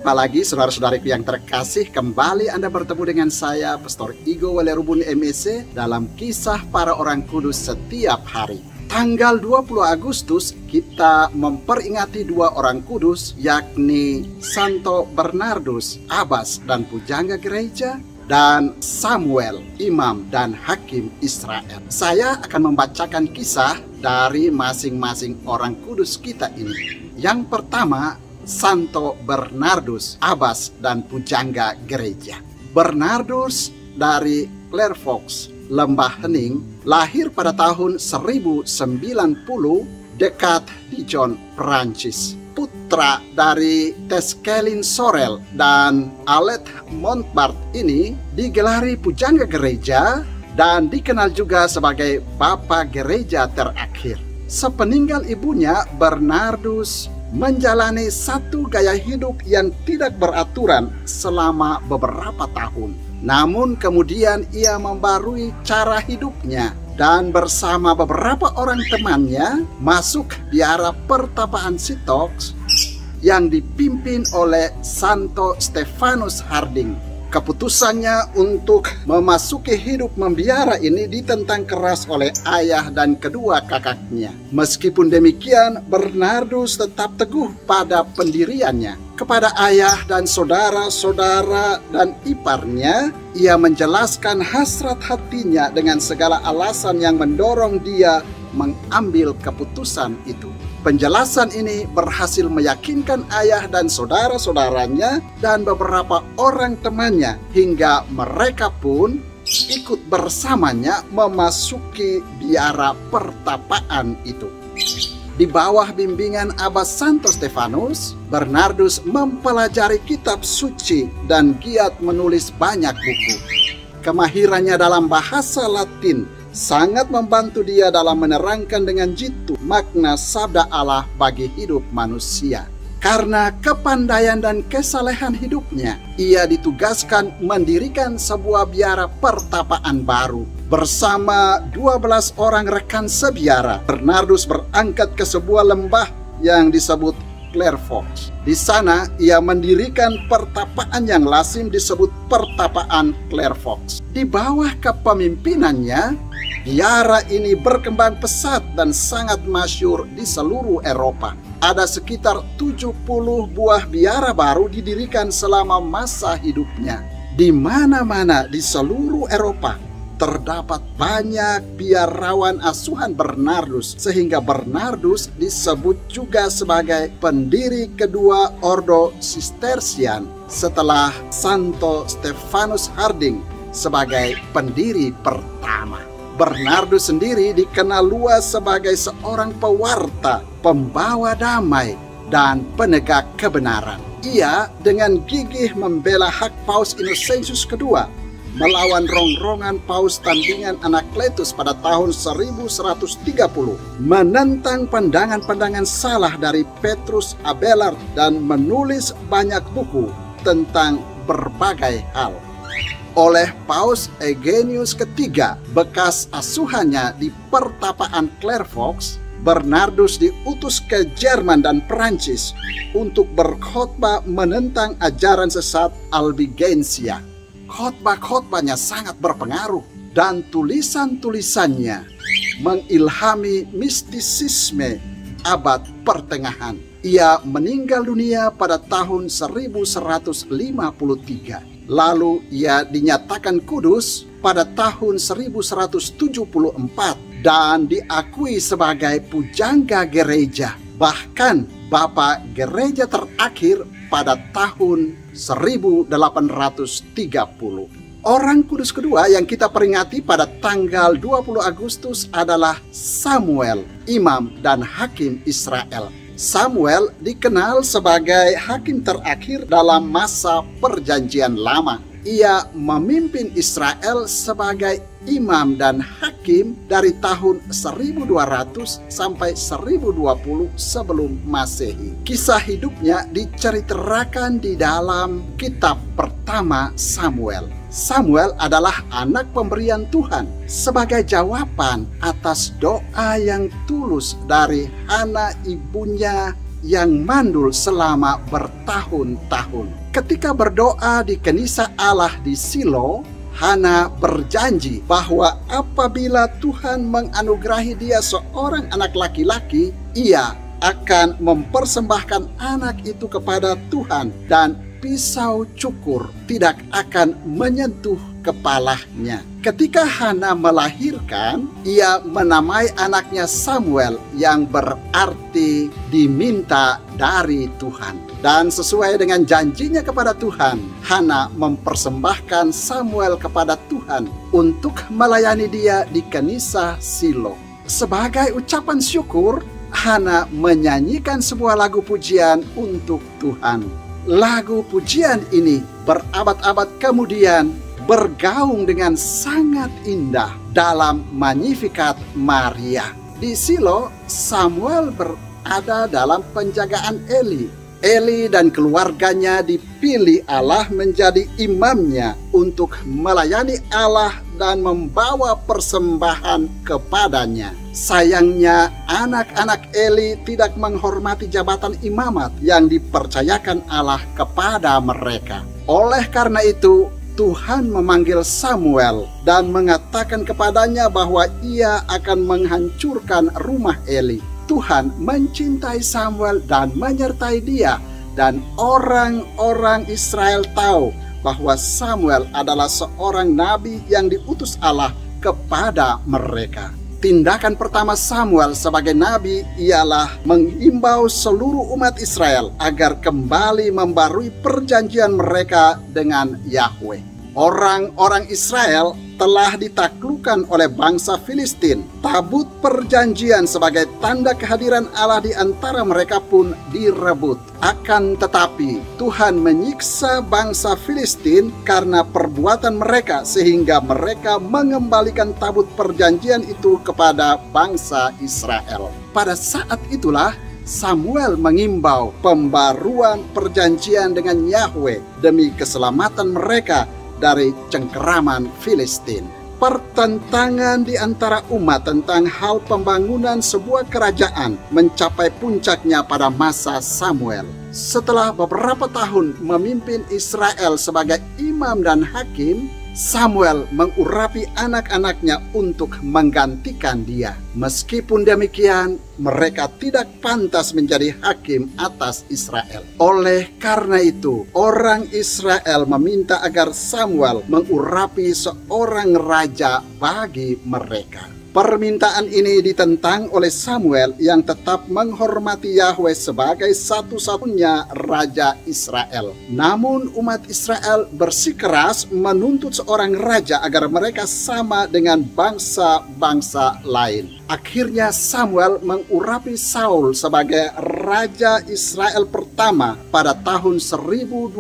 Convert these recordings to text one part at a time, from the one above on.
Jumpa lagi saudara-saudariku yang terkasih, kembali Anda bertemu dengan saya, Pastor Igo Walerubun MEC, dalam kisah para orang kudus setiap hari. Tanggal 20 Agustus kita memperingati dua orang kudus, yakni Santo Bernardus, Abbas dan pujangga gereja, dan Samuel, imam dan hakim Israel. Saya akan membacakan kisah dari masing-masing orang kudus kita ini. Yang pertama, Santo Bernardus, Abbas dan pujangga gereja. Bernardus dari Clairvaux, Lembah Hening, lahir pada tahun 1090 dekat Dijon, Prancis. Putra dari Tescelin Sorel dan Alet Montbard ini digelari pujangga gereja dan dikenal juga sebagai Bapak Gereja terakhir. Sepeninggal ibunya, Bernardus menjalani satu gaya hidup yang tidak beraturan selama beberapa tahun. Namun kemudian ia membarui cara hidupnya dan bersama beberapa orang temannya masuk biara pertapaan Sitox yang dipimpin oleh Santo Stefanus Harding. Keputusannya untuk memasuki hidup membiara ini ditentang keras oleh ayah dan kedua kakaknya. Meskipun demikian, Bernardus tetap teguh pada pendiriannya. Kepada ayah dan saudara-saudara dan iparnya, ia menjelaskan hasrat hatinya dengan segala alasan yang mendorong dia mengambil keputusan itu. Penjelasan ini berhasil meyakinkan ayah dan saudara-saudaranya dan beberapa orang temannya, hingga mereka pun ikut bersamanya memasuki biara pertapaan itu. Di bawah bimbingan Abbas Santo Stefanus, Bernardus mempelajari kitab suci dan giat menulis banyak buku. Kemahirannya dalam bahasa Latin sangat membantu dia dalam menerangkan dengan jitu makna sabda Allah bagi hidup manusia. Karena kepandaian dan kesalehan hidupnya, ia ditugaskan mendirikan sebuah biara pertapaan baru. Bersama 12 orang rekan sebiara, Bernardus berangkat ke sebuah lembah yang disebut Clairvaux. Di sana ia mendirikan pertapaan yang lazim disebut pertapaan Clairvaux. Di bawah kepemimpinannya, biara ini berkembang pesat dan sangat masyhur di seluruh Eropa. Ada sekitar 70 buah biara baru didirikan selama masa hidupnya. Di mana-mana di seluruh Eropa terdapat banyak biarawan asuhan Bernardus, sehingga Bernardus disebut juga sebagai pendiri kedua Ordo Cistercian setelah Santo Stefanus Harding sebagai pendiri pertama. Bernardus sendiri dikenal luas sebagai seorang pewarta, pembawa damai, dan penegak kebenaran. Ia dengan gigih membela hak Paus Innocentius II melawan rongrongan Paus tandingan Anakletus pada tahun 1130, menentang pandangan-pandangan salah dari Petrus Abelard dan menulis banyak buku tentang berbagai hal. Oleh Paus Eugenius III, bekas asuhannya di pertapaan Clairvaux, Bernardus diutus ke Jerman dan Perancis untuk berkhotbah menentang ajaran sesat Albigensia. Khotbah-khotbahnya sangat berpengaruh dan tulisan-tulisannya mengilhami mistisisme abad pertengahan. Ia meninggal dunia pada tahun 1153. Lalu ia dinyatakan kudus pada tahun 1174 dan diakui sebagai pujangga gereja, bahkan Bapak Gereja terakhir pada tahun 1830. Orang kudus kedua yang kita peringati pada tanggal 20 Agustus adalah Samuel, imam dan hakim Israel. Samuel dikenal sebagai hakim terakhir dalam masa Perjanjian Lama. Ia memimpin Israel sebagai imam dan hakim dari tahun 1200 sampai 1020 sebelum Masehi. Kisah hidupnya diceritakan di dalam kitab pertama Samuel. Samuel adalah anak pemberian Tuhan sebagai jawaban atas doa yang tulus dari Hana ibunya yang mandul selama bertahun-tahun. Ketika berdoa di kanisa Allah di Silo, Hana berjanji bahwa apabila Tuhan menganugerahi dia seorang anak laki-laki, ia akan mempersembahkan anak itu kepada Tuhan dan pisau cukur tidak akan menyentuh kepalanya. Ketika Hana melahirkan, ia menamai anaknya Samuel yang berarti diminta dari Tuhan. Dan sesuai dengan janjinya kepada Tuhan, Hana mempersembahkan Samuel kepada Tuhan untuk melayani dia di kanisa Silo. Sebagai ucapan syukur, Hana menyanyikan sebuah lagu pujian untuk Tuhan. Lagu pujian ini berabad-abad kemudian bergaung dengan sangat indah dalam Magnificat Maria. Di Silo, Samuel berada dalam penjagaan Eli. Eli dan keluarganya dipilih Allah menjadi imamnya untuk melayani Allah dan membawa persembahan kepadanya. Sayangnya, anak-anak Eli tidak menghormati jabatan imamat yang dipercayakan Allah kepada mereka. Oleh karena itu, Tuhan memanggil Samuel dan mengatakan kepadanya bahwa ia akan menghancurkan rumah Eli. Tuhan mencintai Samuel dan menyertai dia, dan orang-orang Israel tahu bahwa Samuel adalah seorang nabi yang diutus Allah kepada mereka. Tindakan pertama Samuel sebagai nabi ialah mengimbau seluruh umat Israel agar kembali membarui perjanjian mereka dengan Yahweh. Orang-orang Israel telah ditaklukkan oleh bangsa Filistin. Tabut perjanjian sebagai tanda kehadiran Allah di antara mereka pun direbut. Akan tetapi Tuhan menyiksa bangsa Filistin karena perbuatan mereka, sehingga mereka mengembalikan tabut perjanjian itu kepada bangsa Israel. Pada saat itulah Samuel mengimbau pembaruan perjanjian dengan Yahweh demi keselamatan mereka dari cengkeraman Filistin. Pertentangan di antara umat tentang hal pembangunan sebuah kerajaan mencapai puncaknya pada masa Samuel. Setelah beberapa tahun memimpin Israel sebagai imam dan hakim, Samuel mengurapi anak-anaknya untuk menggantikan dia. Meskipun demikian, mereka tidak pantas menjadi hakim atas Israel. Oleh karena itu, orang Israel meminta agar Samuel mengurapi seorang raja bagi mereka. Permintaan ini ditentang oleh Samuel yang tetap menghormati Yahweh sebagai satu-satunya Raja Israel. Namun umat Israel bersikeras menuntut seorang raja agar mereka sama dengan bangsa-bangsa lain. Akhirnya Samuel mengurapi Saul sebagai Raja Israel pertama pada tahun 1020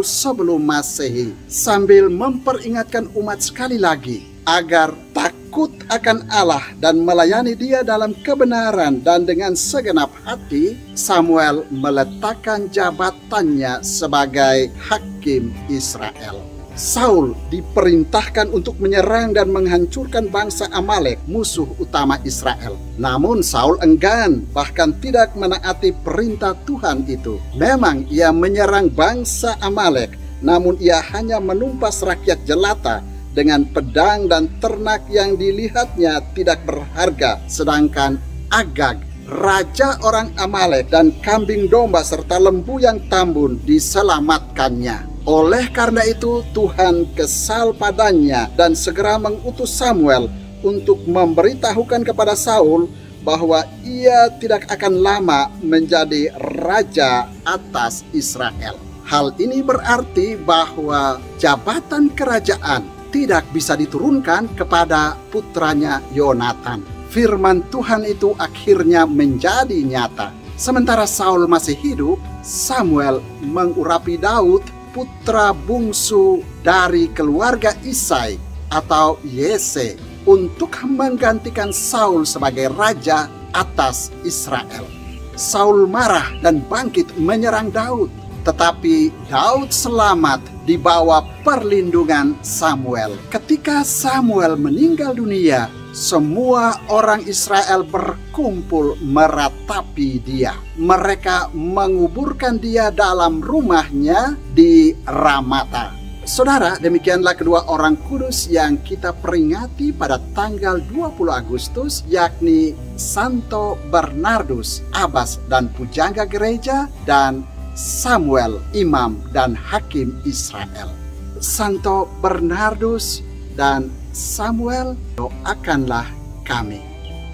sebelum Masehi, sambil memperingatkan umat sekali lagi agar takut akan Allah dan melayani Dia dalam kebenaran dan dengan segenap hati. Samuel meletakkan jabatannya sebagai hakim Israel. Saul diperintahkan untuk menyerang dan menghancurkan bangsa Amalek, musuh utama Israel. Namun Saul enggan, bahkan tidak menaati perintah Tuhan itu. Memang ia menyerang bangsa Amalek, namun ia hanya menumpas rakyat jelata dengan pedang dan ternak yang dilihatnya tidak berharga. Sedangkan Agag, raja orang Amalek, dan kambing domba serta lembu yang tambun diselamatkannya. Oleh karena itu Tuhan kesal padanya dan segera mengutus Samuel untuk memberitahukan kepada Saul bahwa ia tidak akan lama menjadi raja atas Israel. Hal ini berarti bahwa jabatan kerajaan tidak bisa diturunkan kepada putranya Yonatan. Firman Tuhan itu akhirnya menjadi nyata. Sementara Saul masih hidup, Samuel mengurapi Daud, putra bungsu dari keluarga Isai atau Yese, untuk menggantikan Saul sebagai raja atas Israel. Saul marah dan bangkit menyerang Daud, tetapi Daud selamat di bawah perlindungan Samuel. Ketika Samuel meninggal dunia, semua orang Israel berkumpul meratapi dia. Mereka menguburkan dia dalam rumahnya di Ramata. Saudara, demikianlah kedua orang kudus yang kita peringati pada tanggal 20 Agustus, yakni Santo Bernardus, Abbas dan Pujangga Gereja, dan Samuel, Imam dan Hakim Israel. Santo Bernardus dan Samuel, doakanlah kami.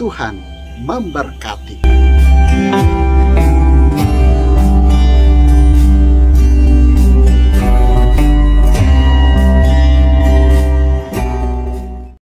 Tuhan memberkati.